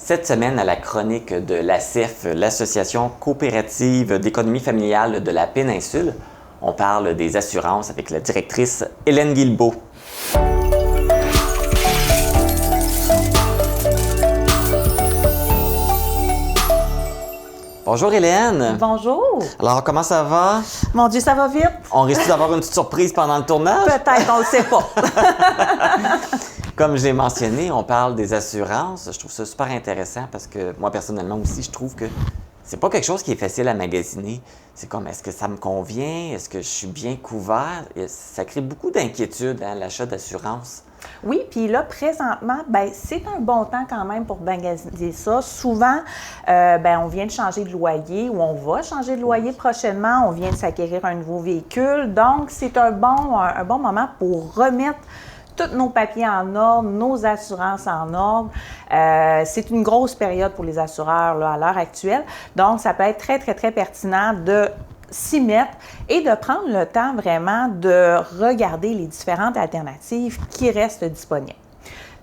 Cette semaine, à la chronique de l'ACEF, l'Association coopérative d'économie familiale de la péninsule, on parle des assurances avec la directrice Hélène Guilbeault. Bonjour Hélène! Bonjour! Alors, comment ça va? Mon Dieu, ça va vite? On risque d'avoir une petite surprise pendant le tournage? Peut-être, on ne le sait pas. Comme j'ai mentionné, on parle des assurances. Je trouve ça super intéressant parce que moi, personnellement aussi, je trouve que c'est pas quelque chose qui est facile à magasiner. C'est comme, est-ce que ça me convient? Est-ce que je suis bien couvert? Et ça crée beaucoup d'inquiétudes, l'achat d'assurance. Oui, puis là, présentement, c'est un bon temps quand même pour magasiner ça. Souvent, on vient de changer de loyer ou on va changer de loyer prochainement. On vient de s'acquérir un nouveau véhicule. Donc, c'est un bon moment pour remettre tous nos papiers en ordre, nos assurances en ordre. C'est une grosse période pour les assureurs là, à l'heure actuelle. Donc, ça peut être très, très, très pertinent de s'y mettre et de prendre le temps vraiment de regarder les différentes alternatives qui restent disponibles.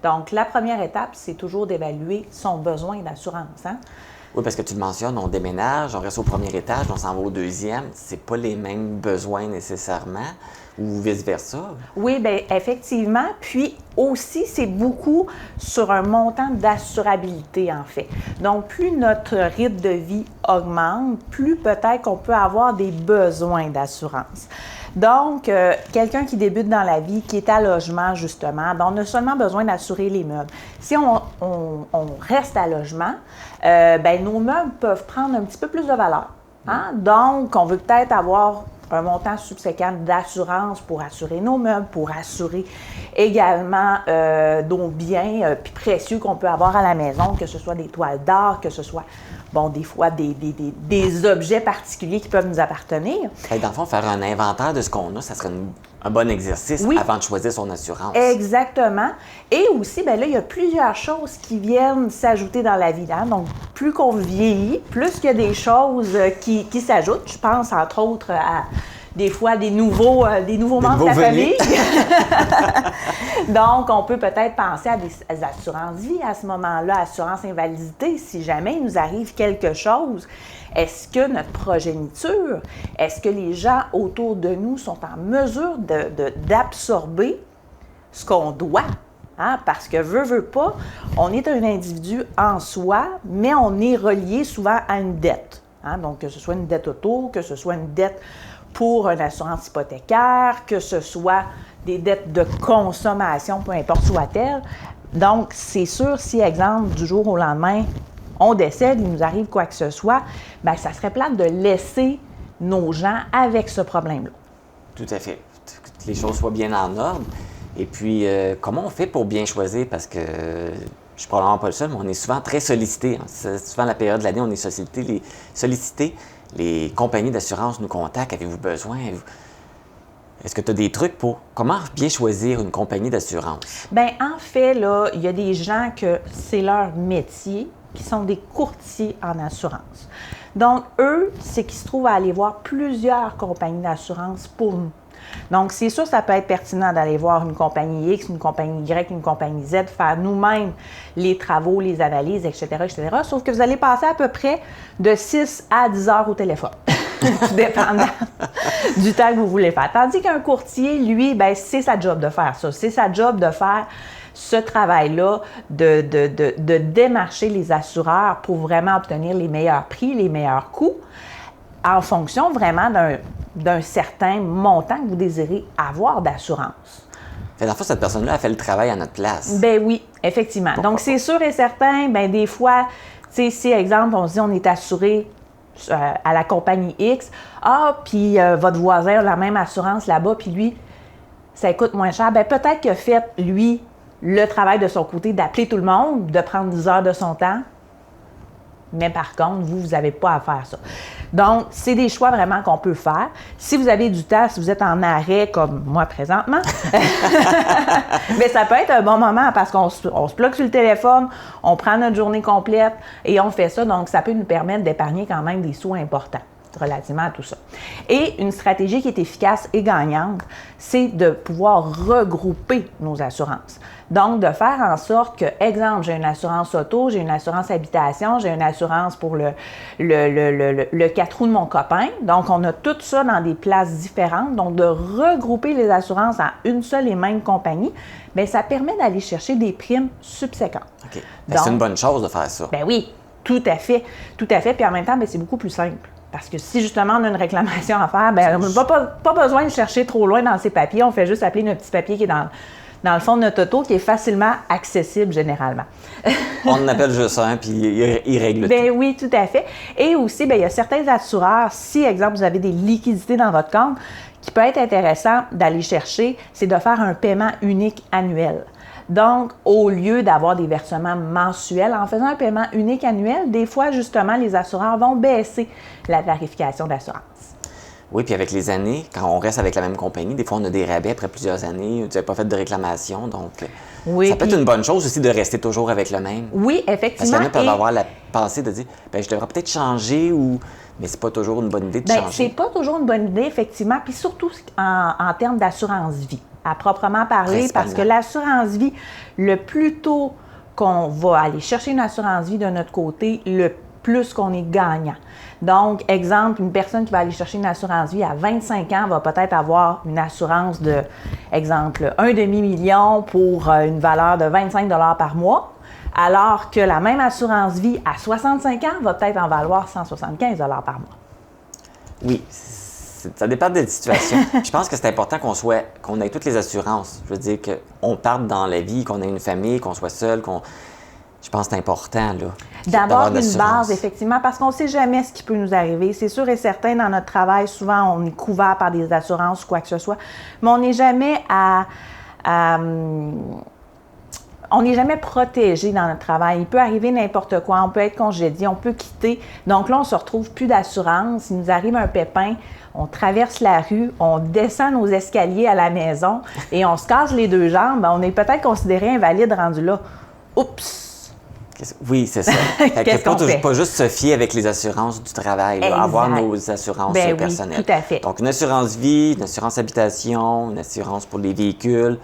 Donc, la première étape, c'est toujours d'évaluer son besoin d'assurance. Hein? Oui, parce que tu le mentionnes, on déménage, on reste au premier étage, on s'en va au deuxième. C'est pas les mêmes besoins nécessairement ou vice-versa. Oui, bien, effectivement. Puis aussi, c'est beaucoup sur un montant d'assurabilité, en fait. Donc, plus notre rythme de vie augmente, plus peut-être qu'on peut avoir des besoins d'assurance. Donc, quelqu'un qui débute dans la vie, qui est à logement, justement, on a seulement besoin d'assurer les meubles. Si on reste à logement, nos meubles peuvent prendre un petit peu plus de valeur. Hein? Donc, on veut peut-être avoir un montant subséquent d'assurance pour assurer nos meubles, pour assurer également nos biens puis précieux qu'on peut avoir à la maison, que ce soit des toiles d'art, que ce soit, des fois, des objets particuliers qui peuvent nous appartenir. Et dans le fond, faire un inventaire de ce qu'on a, ça serait un bon exercice avant de choisir son assurance. Exactement. Et aussi, là, il y a plusieurs choses qui viennent s'ajouter dans la vie. Hein? Donc, plus qu'on vieillit, plus qu'il y a des choses qui s'ajoutent. Je pense, entre autres, à des fois des nouveaux membres de la famille. Donc, on peut peut-être penser à des assurances vie à ce moment-là, assurance invalidité, si jamais il nous arrive quelque chose. Est-ce que notre progéniture, est-ce que les gens autour de nous sont en mesure d'absorber ce qu'on doit? Hein? Parce que veut pas, on est un individu en soi, mais on est relié souvent à une dette. Hein? Donc, que ce soit une dette auto, que ce soit une dette pour une assurance hypothécaire, que ce soit des dettes de consommation, peu importe soit-elle. Donc, c'est sûr, si, exemple, du jour au lendemain, on décède, il nous arrive quoi que ce soit, ça serait plate de laisser nos gens avec ce problème-là. Tout à fait. Que les choses soient bien en ordre. Et puis, comment on fait pour bien choisir? Parce que je suis probablement pas le seul, mais on est souvent très sollicité. C'est souvent la période de l'année, on est sollicité. Les compagnies d'assurance nous contactent. Avez-vous besoin? Est-ce que tu as des trucs pour comment bien choisir une compagnie d'assurance? En fait, là, il y a des gens que c'est leur métier, qui sont des courtiers en assurance. Donc, eux, c'est qu'ils se trouvent à aller voir plusieurs compagnies d'assurance pour nous. Donc, c'est sûr, ça peut être pertinent d'aller voir une compagnie X, une compagnie Y, une compagnie Z, faire nous-mêmes les travaux, les analyses, etc., etc. Sauf que vous allez passer à peu près de 6 à 10 heures au téléphone, dépendant du temps que vous voulez faire. Tandis qu'un courtier, lui, c'est sa job de faire ça. C'est sa job de faire ce travail-là, de démarcher les assureurs pour vraiment obtenir les meilleurs prix, les meilleurs coûts, en fonction vraiment d'un certain montant que vous désirez avoir d'assurance. Dans le fond, cette personne-là a fait le travail à notre place. Oui, effectivement. Donc, c'est sûr et certain, des fois, si, exemple, on se dit on est assuré à la compagnie X, puis votre voisin a la même assurance là-bas, puis lui, ça coûte moins cher, peut-être qu'il a fait, lui, le travail de son côté d'appeler tout le monde, de prendre 10 heures de son temps. Mais par contre, vous n'avez pas à faire ça. Donc, c'est des choix vraiment qu'on peut faire. Si vous avez du temps, si vous êtes en arrêt, comme moi présentement, ça peut être un bon moment parce qu'on se plug sur le téléphone, on prend notre journée complète et on fait ça. Donc, ça peut nous permettre d'épargner quand même des sous importants. relativement à tout ça. Et une stratégie qui est efficace et gagnante, c'est de pouvoir regrouper nos assurances. Donc, de faire en sorte que, exemple, j'ai une assurance auto, j'ai une assurance habitation, j'ai une assurance pour le 4 roues de mon copain. Donc, on a tout ça dans des places différentes. Donc, de regrouper les assurances en une seule et même compagnie, bien, ça permet d'aller chercher des primes subséquentes. OK. C'est une bonne chose de faire ça. Ben oui, tout à fait. Tout à fait. Puis en même temps, bien, c'est beaucoup plus simple. Parce que si justement on a une réclamation à faire, bien, on n'a pas besoin de chercher trop loin dans ces papiers. On fait juste appeler notre petit papier qui est dans le fond de notre auto, qui est facilement accessible généralement. On en appelle juste un, puis il règle tout. Bien oui, tout à fait. Et aussi, bien, il y a certains assureurs, si, exemple, vous avez des liquidités dans votre compte, qui peut être intéressant d'aller chercher, c'est de faire un paiement unique annuel. Donc, au lieu d'avoir des versements mensuels, en faisant un paiement unique annuel, des fois, justement, les assureurs vont baisser la tarification d'assurance. Oui, puis avec les années, quand on reste avec la même compagnie, des fois, on a des rabais après plusieurs années. Tu n'avais pas fait de réclamation, donc oui, ça peut être une bonne chose aussi de rester toujours avec le même. Oui, effectivement. Parce qu'il y en a peuvent avoir la pensée de dire, bien, je devrais peut-être changer ou... Mais c'est pas toujours une bonne idée de changer. C'est pas toujours une bonne idée, effectivement, puis surtout en termes d'assurance vie, à proprement parler, parce que l'assurance vie, le plus tôt qu'on va aller chercher une assurance vie de notre côté, le plus qu'on est gagnant. Donc, exemple, une personne qui va aller chercher une assurance vie à 25 ans va peut-être avoir une assurance de, exemple, 1,5 million pour une valeur de 25 $ par mois, alors que la même assurance vie à 65 ans va peut-être en valoir 175 $ par mois. Oui, ça dépend des situations. Je pense que c'est important qu'on ait toutes les assurances. Je veux dire qu'on parte dans la vie, qu'on ait une famille, qu'on soit seul, Je pense que c'est important, là. D'avoir une base, effectivement, parce qu'on ne sait jamais ce qui peut nous arriver. C'est sûr et certain, dans notre travail, souvent, on est couvert par des assurances ou quoi que ce soit, mais on n'est jamais on n'est jamais protégé dans notre travail. Il peut arriver n'importe quoi. On peut être congédié, on peut quitter. Donc là, on ne se retrouve plus d'assurance. Il nous arrive un pépin, on traverse la rue, on descend nos escaliers à la maison et on se casse les 2 jambes. On est peut-être considéré invalide rendu là. Oups! Oui, c'est ça. Pas juste se fier avec les assurances du travail, là, avoir nos assurances personnelles. Oui, tout à fait. Donc, une assurance vie, une assurance habitation, une assurance pour les véhicules.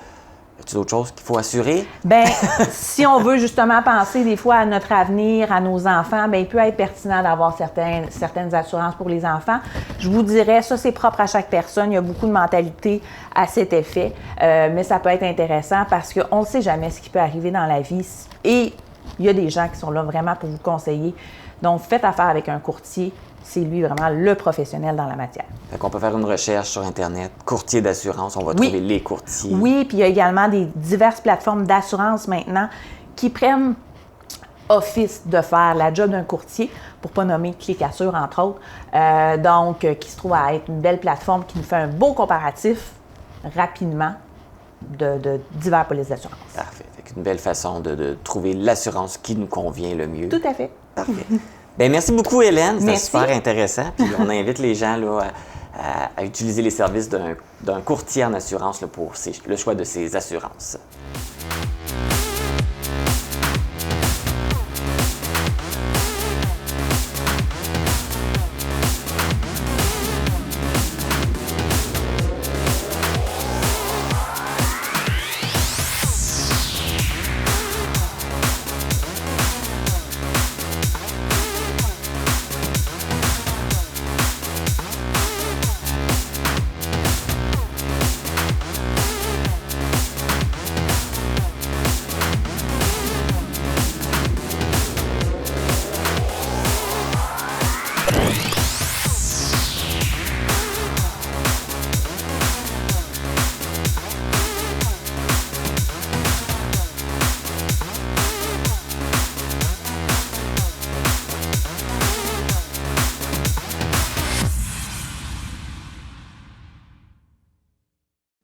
Y a-t-il d'autres choses qu'il faut assurer? Bien, si on veut justement penser des fois à notre avenir, à nos enfants, bien, il peut être pertinent d'avoir certaines assurances pour les enfants. Je vous dirais, ça, c'est propre à chaque personne. Il y a beaucoup de mentalités à cet effet. Mais ça peut être intéressant parce qu'on ne sait jamais ce qui peut arriver dans la vie. Et il y a des gens qui sont là vraiment pour vous conseiller. Donc, faites affaire avec un courtier. C'est lui vraiment le professionnel dans la matière. Fait qu'on peut faire une recherche sur Internet, courtier d'assurance, on va trouver les courtiers. Oui, puis il y a également des diverses plateformes d'assurance maintenant qui prennent office de faire la job d'un courtier, pour ne pas nommer Clicassure, entre autres. Donc, qui se trouve à être une belle plateforme qui nous fait un beau comparatif rapidement de divers polices d'assurance. Parfait. Fait une belle façon de trouver l'assurance qui nous convient le mieux. Tout à fait. Parfait. Bien, merci beaucoup, Hélène. C'était super intéressant. Puis on invite les gens là, à utiliser les services d'un courtier en assurance là, pour le choix de ses assurances.